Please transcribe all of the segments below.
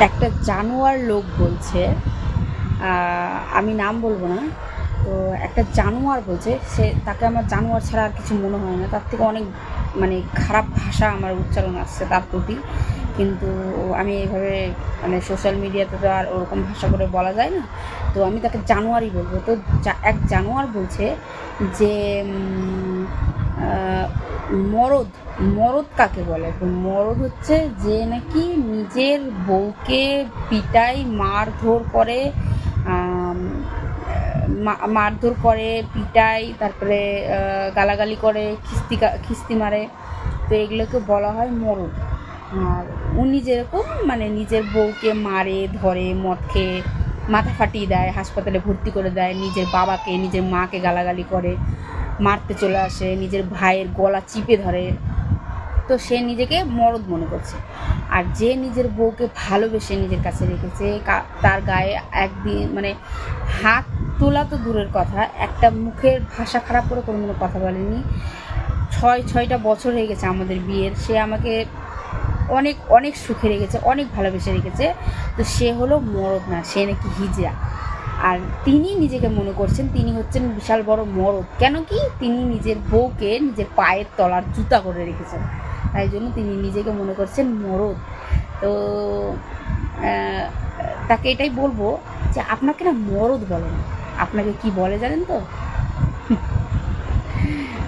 একটা জানোয়ার লোক বলছে, আমি নাম বলবো না, তো একটা জানোয়ার বলছে, তাকে আমার জানোয়ার ছাড়া আর কিছু মনে হয় না, তার থেকে অনেক মানে খারাপ ভাষা আমার উচ্চারণ আসছে তার প্রতি। কিন্তু আমি এইভাবে মানে সোশ্যাল মিডিয়াতে তো আর ওরকম ভাষা করে বলা যায় না, তো আমি তাকে জানোয়ারই বলবো। তো এক জানোয়ার বলছে যে মরদ, মরদ কাকে বলে? তো মরদ হচ্ছে যে নাকি নিজের বউকে পিটায়, মারধর করে, মারধর করে, পিটায়, তারপরে গালাগালি করে, খিস্তি মারে, তো এগুলোকে বলা হয় মরদ। আর উনি যেরকম মানে নিজের বউকে মারে ধরে, মদ খেয়ে মাথা ফাটিয়ে দেয়, হাসপাতালে ভর্তি করে দেয়, নিজের বাবাকে নিজের মাকে গালাগালি করে, মারতে চলে আসে, নিজের ভাইয়ের গলা চিপে ধরে, তো সে নিজেকে মরদ মনে করছে। আর যে নিজের বউকে ভালোবেসে নিজের কাছে রেখেছে, তার গায়ে একদিন মানে হাত তোলা তো দূরের কথা, একটা মুখের ভাষা খারাপ করে কোনো কথা বলেনি। ছয়টা বছর হয়ে গেছে আমাদের বিয়ের, সে আমাকে অনেক অনেক সুখে রেখেছে, অনেক ভালোবেসে রেখেছে, তো সে হলো মরদ না, সে নাকি হিজড়া। আর তিনি নিজেকে মনে করছেন তিনি হচ্ছেন বিশাল বড় মরদ, কেন কি তিনি নিজের বউকে নিজের পায়ের তলার জুতা করে রেখেছেন, তাই জন্য তিনি নিজেকে মনে করছেন মরদ। তো তাকে এটাই বলবো যে আপনাকে না মরদ বলে না, আপনাকে কি বলে জানেন তো?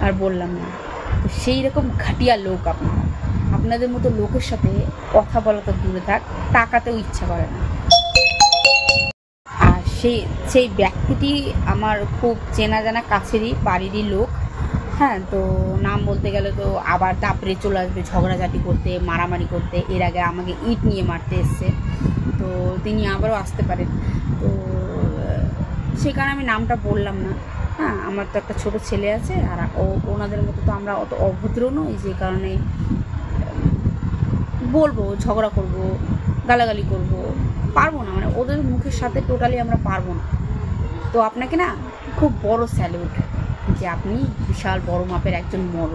আর বললাম না। তো সেই রকম ঘাটিয়া লোক আপনারা, আপনাদের মতো লোকের সাথে কথা বলা তো দূরে থাক, তাকাতেও ইচ্ছা করে না। আর সেই ব্যক্তিটি আমার খুব চেনা জানা কাছেরই বাড়িরই লোক। হ্যাঁ, তো নাম বলতে গেলে তো আবার দাপড়ে চলে আসবে ঝগড়াঝাটি করতে, মারামারি করতে। এর আগে আমাকে ইট নিয়ে মারতে এসছে, তো তিনি আবারও আসতে পারেন। তো সেই কারণে আমি নামটা বললাম না। হ্যাঁ, আমার তো একটা ছোটো ছেলে আছে, আর ওনাদের মতো তো আমরা অত অভদ্র নই, যে কারণে বলবো, ঝগড়া করব, গালাগালি করব, পারবো না, মানে ওদের মুখের সাথে টোটালি আমরা পারবো না। তো আপনাকে না খুব বড় স্যালুট, যে আপনি বিশাল বড় মাপের একজন মরদ।